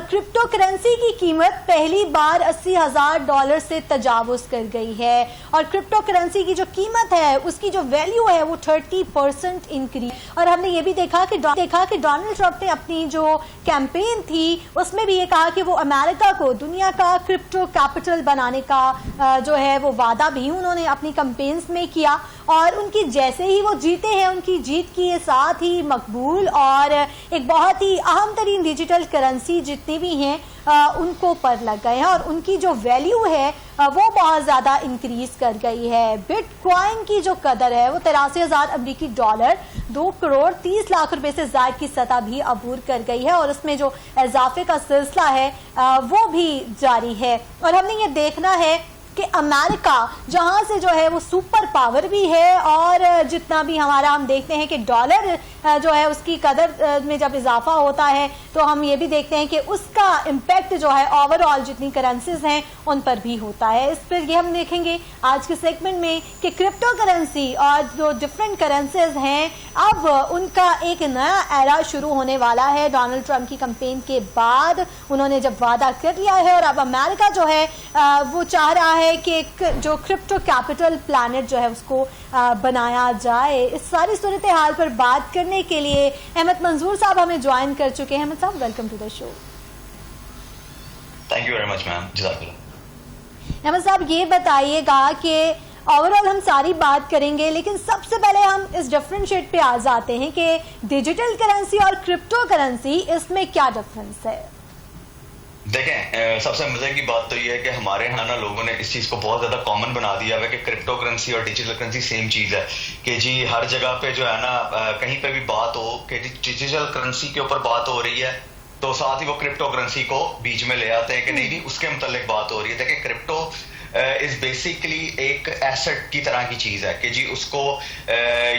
Crypto currency की कीमत पहली बार $80,000 से तजावुज कर गई है और क्रिप्टो करेंसी की जो कीमत है उसकी जो वैल्यू है वो 30% इंक्रीज। और हमने ये भी देखा कि डोनाल्ड ट्रंप ने अपनी जो कैंपेन थी उसमें भी ये कहा कि वो अमेरिका को दुनिया का क्रिप्टो कैपिटल बनाने का जो है वो वादा भी उन्होंने अपनी कैंपेन्स में किया और उनकी जैसे ही वो जीते हैं उनकी जीत के साथ ही मकबूल और एक बहुत ही अहम तरीन डिजिटल करेंसी जितनी भी हैं उनको पर लग गए हैं और उनकी जो वैल्यू है वो बहुत ज़्यादा इंक्रीज कर गई है। बिटकॉइन की जो कदर है वो $83,000 $2 करोड़ 30 लाख रुपए से ज़ायद की सतह भी अबूर कर गई है और उसमें जो इजाफे का सिलसिला है वो भी जारी है। और हमने ये देखना है कि अमेरिका जहां से जो है वो सुपर पावर भी है और जितना भी हम देखते हैं कि डॉलर जो है उसकी कदर में जब इजाफा होता है तो हम ये भी देखते हैं कि उसका इम्पैक्ट जो है ओवरऑल जितनी करेंसीज हैं उन पर भी होता है। इस पर ये हम देखेंगे आज के सेगमेंट में कि क्रिप्टो करेंसी और जो डिफरेंट करेंसीज हैं अब उनका एक नया एरा शुरू होने वाला है। डोनाल्ड ट्रंप की कैंपेन के बाद उन्होंने जब वादा कर लिया है और अब अमेरिका जो है वो चाह रहा है कि जो क्रिप्टो कैपिटल प्लैनेट जो है उसको बनाया जाए। इस सारी सूरत हाल पर बात करने के लिए अहमद मंजूर साहब हमें ज्वाइन कर चुके हैं। अहमद साहब welcome to the show. Thank you very much ma'am. Ahmad साहब ये बताइएगा कि ओवरऑल हम सारी बात करेंगे लेकिन सबसे पहले हम इस डिफरेंशिएट पे आ जाते हैं कि डिजिटल करेंसी और क्रिप्टो करेंसी इसमें क्या डिफरेंस है। देखें, सबसे मजे की बात तो ये है कि हमारे यहाँ ना लोगों ने इस चीज को बहुत ज्यादा कॉमन बना दिया है कि क्रिप्टो करेंसी और डिजिटल करेंसी सेम चीज है कि जी हर जगह पे जो है ना कहीं पे भी बात हो कि डिजिटल करेंसी के ऊपर बात हो रही है तो साथ ही वो क्रिप्टो करेंसी को बीच में ले आते हैं कि नहीं उसके मुतालिक बात हो रही है। देखिए क्रिप्टो इज बेसिकली एक एसेट की तरह की चीज है कि जी उसको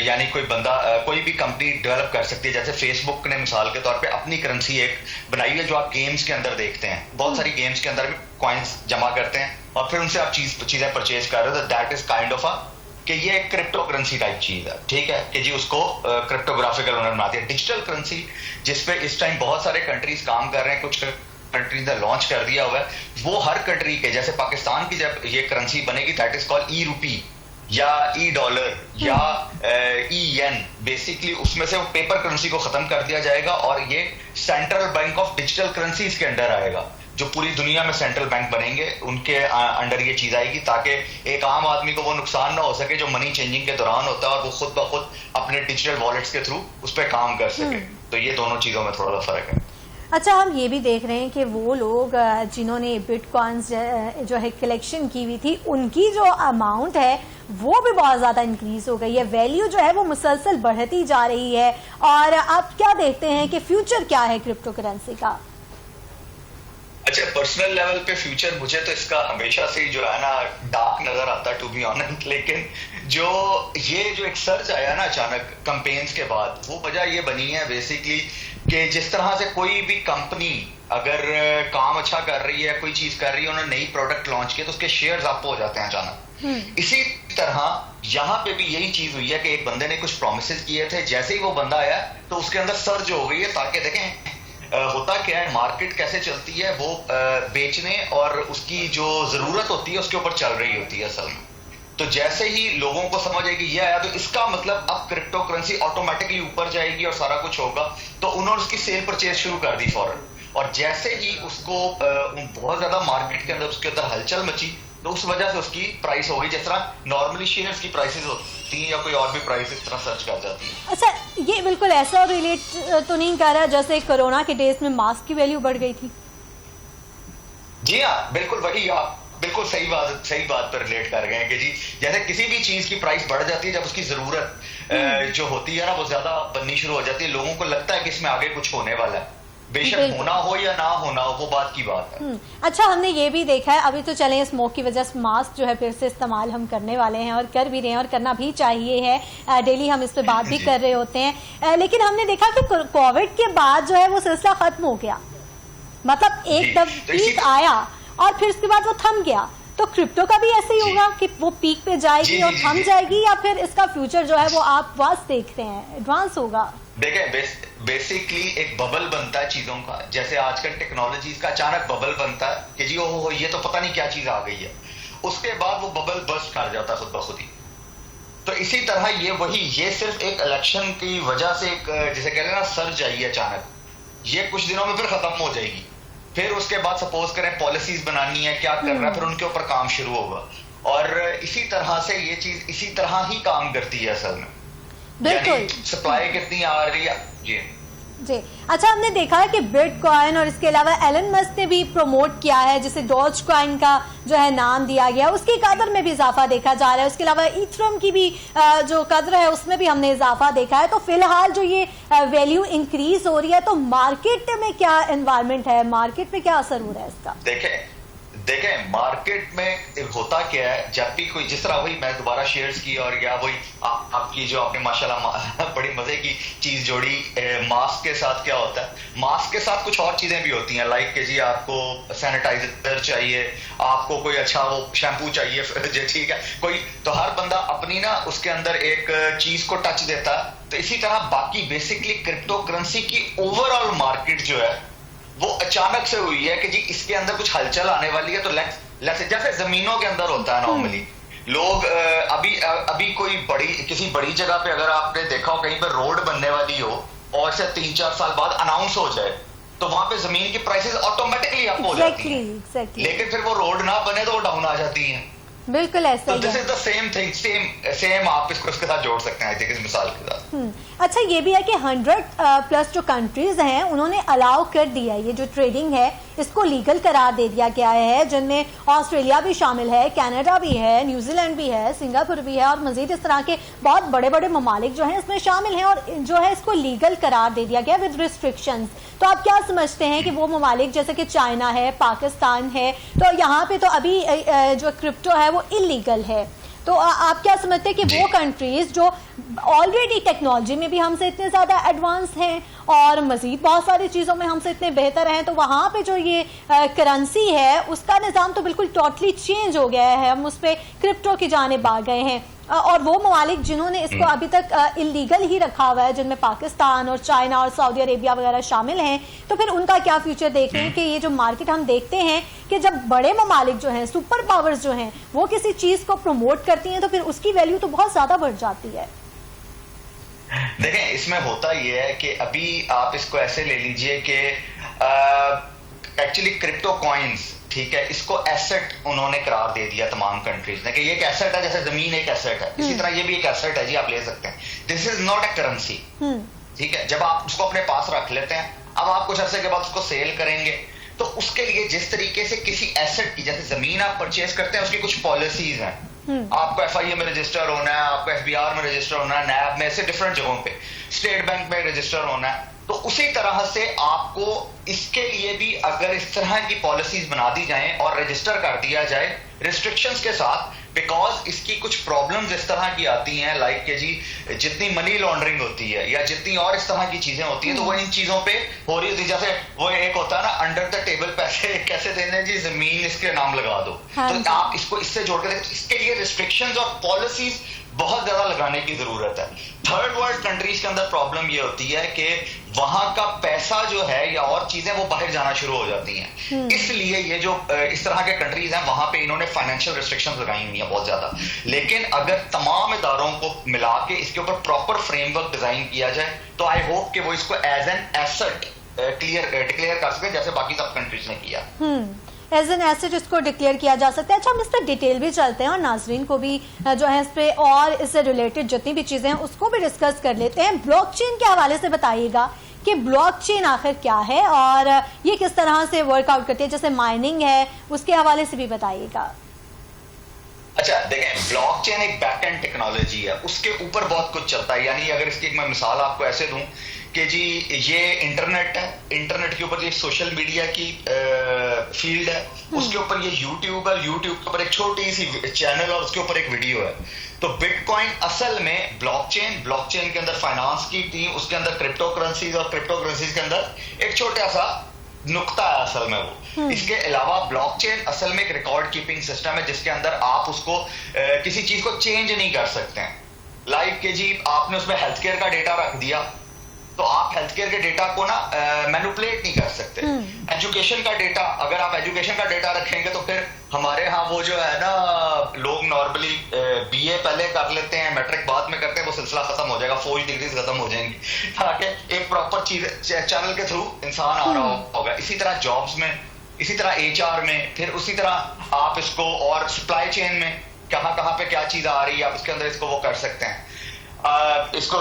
यानी कोई बंदा कोई भी कंपनी डेवलप कर सकती है। जैसे फेसबुक ने मिसाल के तौर पे अपनी करेंसी एक बनाई है जो आप गेम्स के अंदर देखते हैं, बहुत सारी गेम्स के अंदर भी कॉइन्स जमा करते हैं और फिर उनसे आप चीजें परचेज कर रहे हो तो दैट इज काइंड ऑफ कि ये एक क्रिप्टो करेंसी टाइप चीज है, ठीक है, कि जी उसको क्रिप्टोग्राफिकल ओनर बनाती है। डिजिटल करेंसी जिसपे इस टाइम बहुत सारे कंट्रीज काम कर रहे हैं, कुछ कंट्रीज ने लॉन्च कर दिया हुआ है, वो हर कंट्री के जैसे पाकिस्तान की जब ये करेंसी बनेगी दैट इज कॉल्ड ई रूपी या ई डॉलर या ई येन, बेसिकली उसमें से वो पेपर करेंसी को खत्म कर दिया जाएगा और ये central bank of digital currencies के अंडर आएगा। जो पूरी दुनिया में सेंट्रल बैंक बनेंगे उनके अंडर ये चीज आएगी ताकि एक आम आदमी को वो नुकसान ना हो सके जो मनी चेंजिंग के दौरान होता है और वो खुद ब खुद अपने डिजिटल वॉलेट्स के थ्रू उस पर काम कर सके। तो ये दोनों चीजों में थोड़ा सा फर्क है। अच्छा, हम ये भी देख रहे हैं कि वो लोग जिन्होंने बिटकॉइंस जो है कलेक्शन की हुई थी उनकी जो अमाउंट है वो भी बहुत ज़्यादा इंक्रीज हो गई है, वैल्यू जो है वो मुसलसल बढ़ती जा रही है। और आप क्या देखते हैं कि फ्यूचर क्या है क्रिप्टो करेंसी का? अच्छा, पर्सनल लेवल पे फ्यूचर मुझे तो इसका हमेशा से जो है ना डार्क नजर आता है टू बी ऑनेस्ट, लेकिन जो एक सर्च आया ना अचानक कैंपेन्स के बाद वो वजह ये बनी है बेसिकली कि जिस तरह से कोई भी कंपनी अगर काम अच्छा कर रही है, कोई चीज कर रही है, उन्होंने नई प्रोडक्ट लॉन्च किया तो उसके शेयर्स अप हो जाते हैं अचानक। इसी तरह यहाँ पे भी यही चीज हुई है कि एक बंदे ने कुछ प्रोमिस किए थे, जैसे ही वो बंदा आया तो उसके अंदर सर्ज हो गई है ताकि देखें होता क्या है, मार्केट कैसे चलती है, वो बेचने और उसकी जो जरूरत होती है उसके ऊपर चल रही होती है असल में। तो जैसे ही लोगों को समझ आएगी ये आया तो इसका मतलब अब क्रिप्टो करेंसी ऑटोमेटिकली ऊपर जाएगी और सारा कुछ होगा, तो उन्होंने उसकी सेल परचेज शुरू कर दी फौरन। और जैसे ही उसको बहुत ज्यादा मार्केट के अंदर उसके अंदर हलचल मची तो उस वजह से उसकी प्राइस हो गई, जिस तरह नॉर्मली शेयर्स की प्राइसेस होती हैं या कोई और भी प्राइस इस तरह सर्च कर जाती है। अच्छा, ये बिल्कुल ऐसा रिलेट तो नहीं कर रहा जैसे कोरोना के डेज में मास्क की वैल्यू बढ़ गई थी? जी हाँ, बिल्कुल वही, आप बिल्कुल सही बात पर रिलेट कर गए हैं कि जी जैसे किसी भी चीज की प्राइस बढ़ जाती है जब उसकी जरूरत जो होती है ना वो ज्यादा बननी शुरू हो जाती है, लोगों को लगता है कि इसमें आगे कुछ होने वाला है, बेशक होना हो या ना होना हो वो बात की बात है। अच्छा, हमने ये भी देखा है, अभी तो चले स्मोक की वजह से मास्क जो है फिर से इस्तेमाल हम करने वाले हैं और कर भी रहे हैं और करना भी चाहिए है, डेली हम इस पे बात भी कर रहे होते हैं। लेकिन हमने देखा कि कोविड के बाद जो है वो सिलसिला खत्म हो गया, मतलब एकदम पीक आया और फिर उसके बाद वो थम गया। तो क्रिप्टो का भी ऐसे ही होगा कि वो पीक पे जाएगी और थम जाएगी, या फिर इसका फ्यूचर जो है वो आप वास्ट देख रहे हैं एडवांस होगा? देखें, बेसिकली एक बबल बनता है चीजों का, जैसे आजकल टेक्नोलॉजीज का अचानक बबल बनता है कि जी ओहो ये तो पता नहीं क्या चीज आ गई है, उसके बाद वो बबल बर्स्ट कर जाता है खुद ब खुद ही। तो इसी तरह ये सिर्फ एक इलेक्शन की वजह से एक जिसे कहते हैं ना सर्ज आई है अचानक, ये कुछ दिनों में फिर खत्म हो जाएगी। फिर उसके बाद सपोज करें पॉलिसीज बनानी है, क्या करना है, फिर उनके ऊपर काम शुरू होगा। और इसी तरह से ये चीज इसी तरह ही काम करती है असल में। बिल्कुल, सप्लाई कितनी आ रही है जी जी। अच्छा, हमने देखा है कि बिटकॉइन और इसके अलावा एलन मस्क ने भी प्रमोट किया है, जिसे डॉज कॉइन का जो है नाम दिया गया, उसकी कदर में भी इजाफा देखा जा रहा है। उसके अलावा इथेरियम की भी जो कदर है उसमें भी हमने इजाफा देखा है। तो फिलहाल जो ये वैल्यू इंक्रीज हो रही है, तो मार्केट में क्या एनवायरमेंट है, मार्केट में क्या असर हो रहा है इसका? देखें मार्केट में होता क्या है, जब भी कोई जिस तरह वही मैं दोबारा शेयर्स की और या वही आपकी जो आपने माशाल्लाह बड़ी मजे की चीज जोड़ी, मास्क के साथ क्या होता है, मास्क के साथ कुछ और चीजें भी होती हैं, लाइक के जी आपको सैनिटाइजर चाहिए, आपको कोई अच्छा वो शैम्पू चाहिए, ठीक है कोई, तो हर बंदा अपनी ना उसके अंदर एक चीज को टच देता है। तो इसी तरह बाकी बेसिकली क्रिप्टो करेंसी की ओवरऑल मार्केट जो है वो अचानक से हुई है कि जी इसके अंदर कुछ हलचल आने वाली है। तो जैसे जमीनों के अंदर होता है नॉर्मली, लोग अभी कोई किसी बड़ी जगह पे अगर आपने देखा हो कहीं पर रोड बनने वाली हो और से 3-4 साल बाद अनाउंस हो जाए, तो वहां पे जमीन की प्राइसेस ऑटोमेटिकली अप हो जाती हैं। लेकिन फिर वो रोड ना बने तो वो डाउन आ जाती हैं। बिल्कुल ऐसा ही है। This is the same thing, same आप इसके साथ जोड़ सकते हैं इस मिसाल के साथ। अच्छा, ये भी है कि 100+ जो कंट्रीज हैं उन्होंने अलाउ कर दिया है, ये जो ट्रेडिंग है इसको लीगल करार दे दिया गया है, जिनमें ऑस्ट्रेलिया भी शामिल है, कनाडा भी है, न्यूजीलैंड भी है, सिंगापुर भी है और मजीद इस तरह के बहुत बड़े बड़े ममालिक जो हैं इसमें शामिल हैं, और जो है इसको लीगल करार दे दिया गया विद रिस्ट्रिक्शंस। तो आप क्या समझते हैं कि वो ममालिक जैसे कि चाइना है, पाकिस्तान है, तो यहाँ पे तो अभी जो क्रिप्टो है वो इलीगल है, तो आप क्या समझते हैं कि वो कंट्रीज जो ऑलरेडी टेक्नोलॉजी में भी हमसे इतने ज्यादा एडवांस हैं और मजीद बहुत सारी चीजों में हमसे इतने बेहतर हैं, तो वहां पे जो ये करेंसी है उसका निज़ाम तो बिल्कुल टोटली चेंज हो गया है, हम उस पर क्रिप्टो की जानिब आ गए हैं, और वो ममालिक जिन्होंने इसको अभी तक इलीगल ही रखा हुआ है, जिनमें पाकिस्तान और चाइना और सऊदी अरेबिया वगैरह शामिल हैं, तो फिर उनका क्या फ्यूचर देख रहे हैं कि ये जो मार्केट हम देखते हैं कि जब बड़े ममालिक जो हैं, सुपर पावर्स जो हैं, वो किसी चीज को प्रमोट करती हैं तो फिर उसकी वैल्यू तो बहुत ज्यादा बढ़ जाती है। देखें, इसमें होता ये है कि अभी आप इसको ऐसे ले लीजिए कि एक्चुअली क्रिप्टो कॉइन्स, ठीक है, इसको एसेट उन्होंने करार दे दिया तमाम कंट्रीज ने कि ये एक एसेट है, जैसे जमीन एक एसेट है, इसी तरह ये भी एक एसेट है जी, आप ले सकते हैं। This is not a currency, ठीक है। जब आप उसको अपने पास रख लेते हैं, अब आप कुछ अर्से के बाद उसको सेल करेंगे, तो उसके लिए जिस तरीके से किसी एसेट की, जैसे जमीन आप परचेज करते हैं, उसकी कुछ पॉलिसीज हैं, आपको FIA में रजिस्टर होना है, आपको FBR में रजिस्टर होना है, नैब में, ऐसे डिफरेंट जगहों पे, स्टेट बैंक में रजिस्टर होना है। तो उसी तरह से आपको इसके लिए भी अगर इस तरह की पॉलिसीज बना दी जाएं और रजिस्टर कर दिया जाए रिस्ट्रिक्शंस के साथ, बिकॉज इसकी कुछ प्रॉब्लम्स इस तरह की आती हैं, लाइक के जी जितनी मनी लॉन्ड्रिंग होती है या जितनी और इस तरह की चीजें होती हैं, तो वो इन चीजों पे हो रही होती है। जैसे वो एक होता है ना, अंडर द टेबल पैसे कैसे देने जी, जमीन इसके नाम लगा दो, तो आप इसको इससे जोड़ के देखो, इसके लिए रिस्ट्रिक्शंस और पॉलिसीज बहुत ज्यादा लगाने की जरूरत है। थर्ड वर्ल्ड कंट्रीज के अंदर प्रॉब्लम ये होती है कि वहां का पैसा जो है या और चीजें वो बाहर जाना शुरू हो जाती हैं, इसलिए ये जो इस तरह के कंट्रीज हैं वहां पे इन्होंने फाइनेंशियल रिस्ट्रिक्शंस लगाई हुई हैं बहुत ज्यादा। लेकिन अगर तमाम इदारों को मिला के इसके ऊपर प्रॉपर फ्रेमवर्क डिजाइन किया जाए, तो आई होप कि वो इसको एज एन एसेट डिक्लेयर कर सके, जैसे बाकी सब कंट्रीज ने किया। एज एन एसेट इसको डिक्लेयर किया जा सकता है। अच्छा, हम इस पर डिटेल भी चलते हैं और नाजरीन को भी जो है इस पे और इससे रिलेटेड जितनी भी चीजें हैं उसको भी डिस्कस कर लेते हैं। ब्लॉकचेन के हवाले से बताइएगा कि ब्लॉकचेन आखिर क्या है और ये किस तरह से वर्कआउट करती है, जैसे माइनिंग है उसके हवाले से भी बताइएगा। अच्छा देखें, ब्लॉकचेन एक बैकएंड टेक्नोलॉजी है, उसके ऊपर बहुत कुछ चलता है। यानी अगर इसकी एक मैं मिसाल आपको ऐसे दूं कि जी ये इंटरनेट है, इंटरनेट के ऊपर ये सोशल मीडिया की फील्ड है, उसके ऊपर ये यूट्यूब है, यूट्यूब के ऊपर एक छोटी सी चैनल और उसके ऊपर एक वीडियो है। तो बिटकॉइन असल में ब्लॉकचेन के अंदर फाइनेंस की टीम, उसके अंदर क्रिप्टो करेंसीज और क्रिप्टो करेंसीज के अंदर एक छोटा सा नुक्ता है असल में वो। इसके अलावा ब्लॉकचेन असल में एक रिकॉर्ड कीपिंग सिस्टम है जिसके अंदर आप उसको किसी चीज को चेंज नहीं कर सकते हैं। लाइक के जी आपने उसमें हेल्थ केयर का डेटा रख दिया, तो आप हेल्थ केयर के डेटा को ना मैनिपुलेट नहीं कर सकते। एजुकेशन का डेटा, अगर आप एजुकेशन का डेटा रखेंगे तो फिर हमारे यहाँ वो जो है ना, लोग नॉर्मली बीए पहले कर लेते हैं, मैट्रिक बाद में करते हैं, वो सिलसिला खत्म हो जाएगा, 4 डिग्रीज खत्म हो जाएंगी, ताकि एक प्रॉपर चीज चैनल के थ्रू इंसान आ रहा होगा। इसी तरह जॉब्स में, इसी तरह एचआर में, फिर उसी तरह आप इसको और सप्लाई चेन में कहाँ पे क्या चीज आ रही है, आप इसके अंदर इसको वो कर सकते हैं। इसको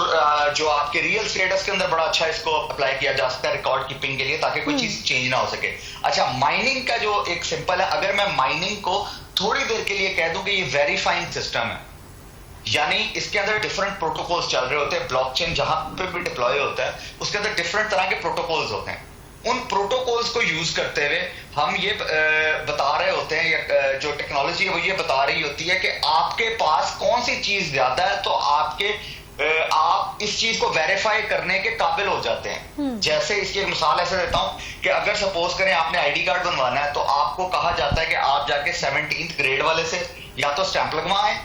जो आपके रियल स्टेटस के अंदर बड़ा अच्छा इसको अप्लाई किया जा सकता है रिकॉर्ड कीपिंग के लिए, ताकि कोई चीज चेंज ना हो सके। अच्छा, माइनिंग का जो एक सिंपल है, अगर मैं माइनिंग को थोड़ी देर के लिए कह दूं कि ये वेरीफाइंग सिस्टम है, यानी इसके अंदर डिफरेंट प्रोटोकॉल्स चल रहे होते हैं। ब्लॉकचेन जहां पे भी डिप्लॉय होता है उसके अंदर डिफरेंट तरह के प्रोटोकॉल्स होते हैं। उन प्रोटोकॉल्स को यूज करते हुए हम ये बता रहे होते हैं, या जो टेक्नोलॉजी है वो ये बता रही होती है कि आपके पास कौन सी चीज ज्यादा है, तो आप इस चीज को वेरीफाई करने के काबिल हो जाते हैं। जैसे इसकी एक मिसाल ऐसे देता हूं कि अगर सपोज करें आपने आईडी कार्ड बनवाना है, तो आपको कहा जाता है कि आप जाके 17th ग्रेड वाले से या तो स्टैंप लगवाएं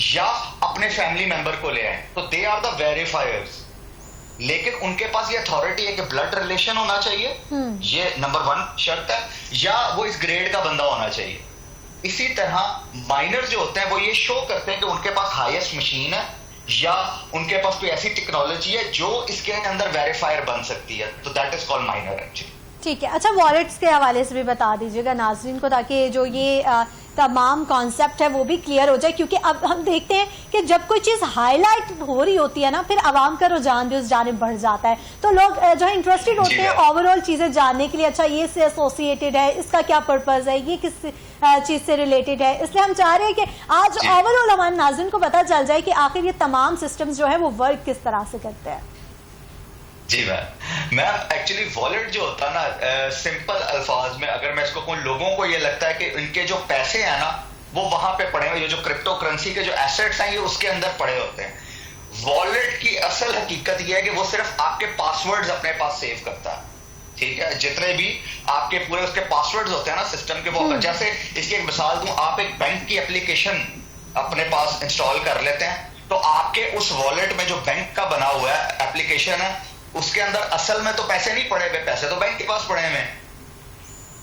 या अपने फैमिली मेंबर को ले आए, तो दे आर द वेरीफायर्स। लेकिन उनके पास ये अथॉरिटी है कि ब्लड रिलेशन होना चाहिए, ये नंबर 1 शर्त है, या वो इस ग्रेड का बंदा होना चाहिए। इसी तरह माइनर जो होते हैं वो ये शो करते हैं कि उनके पास हाईएस्ट मशीन है, या उनके पास कोई ऐसी टेक्नोलॉजी है जो इसके अंदर वेरीफायर बन सकती है, तो that is called minor actually. ठीक है। अच्छा, वॉलेट्स के हवाले से भी बता दीजिएगा नाज़रीन को, ताकि जो ये तमाम कॉन्सेप्ट है वो भी क्लियर हो जाए, क्योंकि अब हम देखते हैं कि जब कोई चीज़ हाईलाइट हो रही होती है ना, फिर आवाम का रुझान भी उस जानिब बढ़ जाता है, तो लोग जो है इंटरेस्टेड होते हैं ओवरऑल चीज़ें जानने के लिए। अच्छा, ये से एसोसिएटेड है, इसका क्या पर्पज़ है, ये किस चीज़ से रिलेटेड है, इसलिए हम चाह रहे हैं कि आज ओवरऑल हमारे नाज़रीन को पता चल जाए कि आखिर ये तमाम सिस्टम्स जो है वो वर्क किस तरह से करते हैं। जी मैम एक्चुअली वॉलेट जो होता है ना, सिंपल अल्फाज में अगर मैं इसको कहूं, लोगों को ये लगता है कि इनके जो पैसे हैं ना वो वहां पे पड़े हुए, ये जो क्रिप्टो करेंसी के जो एसेट्स हैं ये उसके अंदर पड़े होते हैं। वॉलेट की असल हकीकत ये है कि वो सिर्फ आपके पासवर्ड्स अपने पास सेव करता है, ठीक है। जितने भी आपके पूरे उसके पासवर्ड्स होते हैं ना सिस्टम के, वो जैसे इसकी एक मिसाल दूं, आप एक बैंक की एप्लीकेशन अपने पास इंस्टॉल कर लेते हैं, तो आपके उस वॉलेट में जो बैंक का बना हुआ है एप्लीकेशन है, उसके अंदर असल में तो पैसे नहीं पड़े हुए, पैसे तो बैंक के पास पड़े हुए हैं।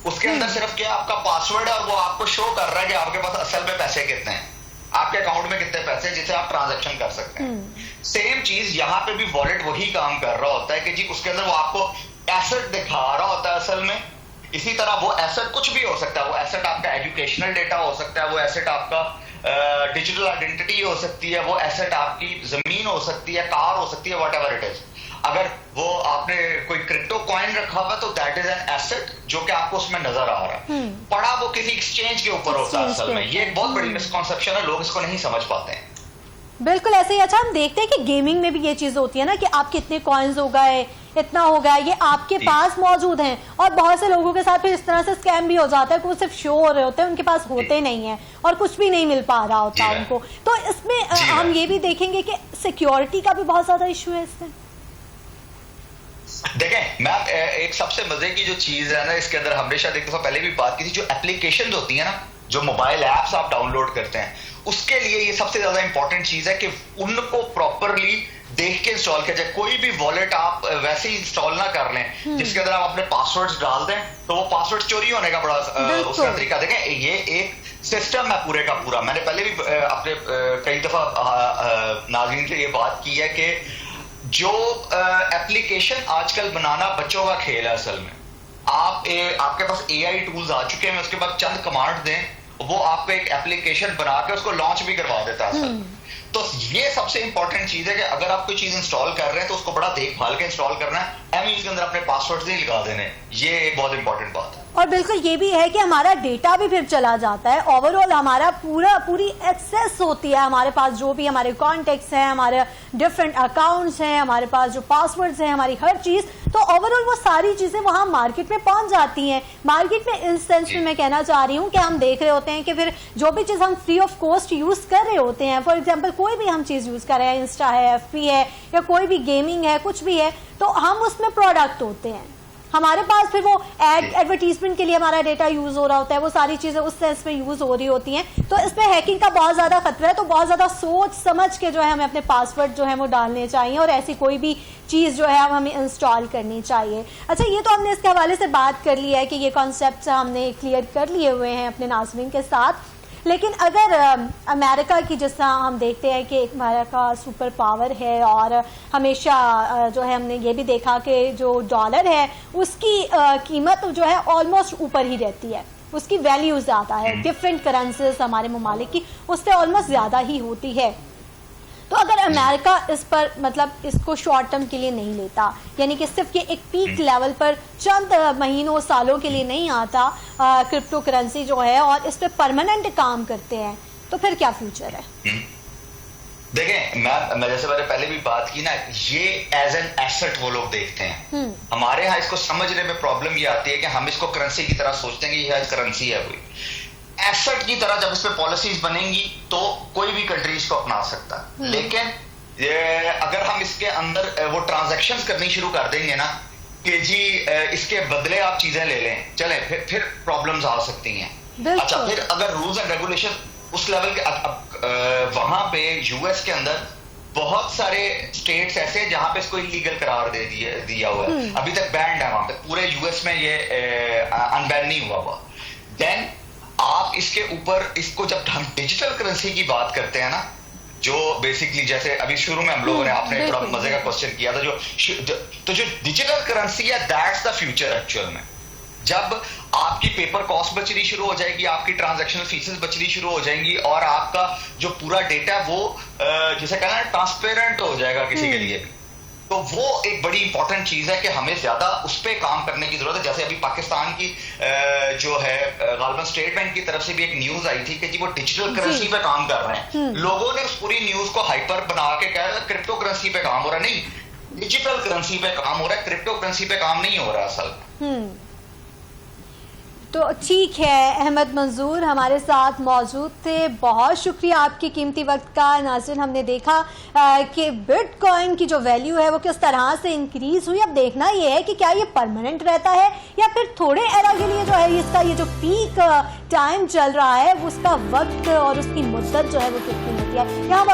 उसके अंदर सिर्फ क्या आपका पासवर्ड है, और वो आपको शो कर रहा है कि आपके पास असल में पैसे कितने हैं, आपके अकाउंट में कितने पैसे, जिसे आप ट्रांजैक्शन कर सकते हैं। सेम चीज यहाँ पे भी वॉलेट वही काम कर रहा होता है कि जी उसके अंदर वो आपको एसेट दिखा रहा होता है असल में। इसी तरह वो एसेट कुछ भी हो सकता है, वो एसेट आपका एजुकेशनल डेटा हो सकता है, वो एसेट आपका डिजिटल आइडेंटिटी हो सकती है, वो एसेट आपकी जमीन हो सकती है, कार हो सकती है, व्हाटएवर इट इज। अगर वो आपने कोई क्रिप्टो कॉइन रखा हुआ तो दैट इज एन एसेट जो कि आपको उसमें नजर आ रहा है, पड़ा वो किसी एक्सचेंज के ऊपर होता है असल में। ये एक बहुत बड़ी मिसकॉन्सेप्शन है, लोग इसको नहीं समझ पाते हैं। बिल्कुल ऐसे ही। अच्छा, हम देखते हैं कि गेमिंग में भी ये चीज होती है ना कि आपके इतने कॉइन्स हो गए, इतना हो गया, ये आपके पास मौजूद हैं, और बहुत से लोगों के साथ फिर इस तरह से स्कैम भी हो जाता है कि वो सिर्फ शो हो रहे होते हैं, उनके पास होते नहीं है और कुछ भी नहीं मिल पा रहा होता उनको। तो इसमें हम ये भी देखेंगे कि सिक्योरिटी का भी बहुत ज्यादा इशू है इसमें। देखें मैम, एक सबसे मजे की जो चीज है ना इसके अंदर, हमेशा देखते हैं पहले भी बात की थी, जो एप्लीकेशन होती है ना, जो मोबाइल एप्स आप डाउनलोड करते हैं, उसके लिए ये सबसे ज्यादा इंपॉर्टेंट चीज है कि उनको प्रॉपरली देख के इंस्टॉल किया जाए। कोई भी वॉलेट आप वैसे ही इंस्टॉल ना कर लें जिसके अंदर आप अपने पासवर्ड्स डाल दें, तो वो पासवर्ड चोरी होने का बड़ा उसका तरीका। देखें, ये एक सिस्टम है पूरे का पूरा। मैंने पहले भी अपने कई दफा नाज़रीन से ये बात की है कि जो एप्लीकेशन आजकल बनाना बच्चों का खेल है असल में। आपके पास AI टूल्स आ चुके हैं, उसके बाद चंद कमांड दें, वो आपको एक एप्लीकेशन बना के उसको लॉन्च भी करवा देता है असल। तो ये सबसे इंपॉर्टेंट चीज है कि अगर आप कोई चीज इंस्टॉल कर रहे हैं तो उसको बड़ा देखभाल के इंस्टॉल करना है, इसके अंदर अपने पासवर्ड नहीं लगा देने। ये एक बहुत इंपॉर्टेंट बात है। और बिल्कुल ये भी है कि हमारा डेटा भी फिर चला जाता है, ओवरऑल हमारा पूरी एक्सेस होती है हमारे पास, जो भी हमारे कॉन्टेक्ट्स हैं, हमारे डिफरेंट अकाउंट्स हैं, हमारे पास जो पासवर्ड्स हैं, हमारी हर चीज, तो ओवरऑल वो सारी चीजें वहां मार्केट में पहुंच जाती हैं। मार्केट में इस सेंस में मैं कहना चाह रही हूँ कि हम देख रहे होते हैं कि फिर जो भी चीज हम फ्री ऑफ कॉस्ट यूज कर रहे होते हैं, फॉर एग्जाम्पल कोई भी हम चीज यूज कर रहे हैं, इंस्टा है, FB है, या कोई भी गेमिंग है, कुछ भी है, तो हम उसमें प्रोडक्ट होते हैं, हमारे पास फिर वो एडवर्टीजमेंट के लिए हमारा डेटा यूज हो रहा होता है, वो सारी चीजें उस सेंस में यूज हो रही होती हैं। तो इसमें हैकिंग का बहुत ज्यादा खतरा है, तो बहुत ज्यादा सोच समझ के जो है हमें अपने पासवर्ड जो है वो डालने चाहिए और ऐसी कोई भी चीज जो है हमें इंस्टॉल करनी चाहिए। अच्छा, ये तो हमने इसके हवाले से बात कर लिया है कि ये कॉन्सेप्ट हमने क्लियर कर लिए हुए हैं अपने नाज़रीन के साथ। लेकिन अगर अमेरिका की, जिस तरह हम देखते हैं कि अमेरिका सुपर पावर है और हमेशा जो है हमने ये भी देखा कि जो डॉलर है उसकी कीमत जो है ऑलमोस्ट ऊपर ही रहती है, उसकी वैल्यू ज़्यादा है। डिफरेंट करेंसीज हमारे ममालिक की उससे ऑलमोस्ट ज़्यादा ही होती है। तो अगर अमेरिका इस पर मतलब इसको शॉर्ट टर्म के लिए नहीं लेता, यानी कि सिर्फ ये एक पीक लेवल पर चंद महीनों सालों के लिए नहीं आता क्रिप्टो करेंसी जो है और इस पर परमानेंट काम करते हैं, तो फिर क्या फ्यूचर है? देखें, मैं जैसे मैंने पहले भी बात की ना, ये एज एन एसेट वो लोग देखते हैं। हमारे यहाँ इसको समझने में प्रॉब्लम ये आती है कि हम इसको करेंसी की तरह सोचते हैं कि यह करेंसी है कोई एसेट की तरह। जब इस पे पॉलिसीज बनेंगी तो कोई भी कंट्री इसको अपना सकता है, लेकिन अगर हम इसके अंदर वो ट्रांजैक्शंस करनी शुरू कर देंगे ना कि जी इसके बदले आप चीजें ले लें, चले, फिर प्रॉब्लम्स आ सकती हैं। अच्छा, फिर अगर रूल्स एंड रेगुलेशन उस लेवल के, वहां पे यूएस के अंदर बहुत सारे स्टेट्स ऐसे जहां पे इसको इलीगल करार दे दिया हुआ है, अभी तक बैंड है वहां पे, पूरे यूएस में ये अनबैन नहीं हुआ। देन आप इसके ऊपर इसको जब हम डिजिटल करेंसी की बात करते हैं ना, जो बेसिकली जैसे अभी शुरू में हम लोगों ने आपने थोड़ा मजे का क्वेश्चन किया था, जो डिजिटल करेंसी है दैट्स द फ्यूचर एक्चुअल में। जब आपकी पेपर कॉस्ट बचनी शुरू हो जाएगी, आपकी ट्रांजैक्शनल फीसेस बचनी शुरू हो जाएंगी और आपका जो पूरा डेटा वो जिसे कहना है ट्रांसपेरेंट हो जाएगा किसी के लिए भी, तो वो एक बड़ी इंपॉर्टेंट चीज है कि हमें ज्यादा उस पर काम करने की जरूरत है। जैसे अभी पाकिस्तान की जो है गालबन स्टेट बैंक की तरफ से भी एक न्यूज आई थी कि जी वो डिजिटल करेंसी पे काम कर रहे हैं। लोगों ने उस पूरी न्यूज को हाइपर बना के कहा क्रिप्टो करेंसी पे काम हो रहा है, नहीं, डिजिटल करेंसी पे काम हो रहा है, क्रिप्टो करेंसी पे काम नहीं हो रहा असल। तो ठीक है, अहमद मंजूर हमारे साथ मौजूद थे, बहुत शुक्रिया आपकी कीमती वक्त का। नाज़रीन, हमने देखा कि बिटकॉइन की जो वैल्यू है वो किस तरह से इंक्रीज हुई। अब देखना ये है कि क्या ये परमानेंट रहता है या फिर थोड़े एरा के लिए जो है इसका ये जो पीक टाइम चल रहा है उसका वक्त और उसकी मुद्दत जो है वो कितनी होती है। यहाँ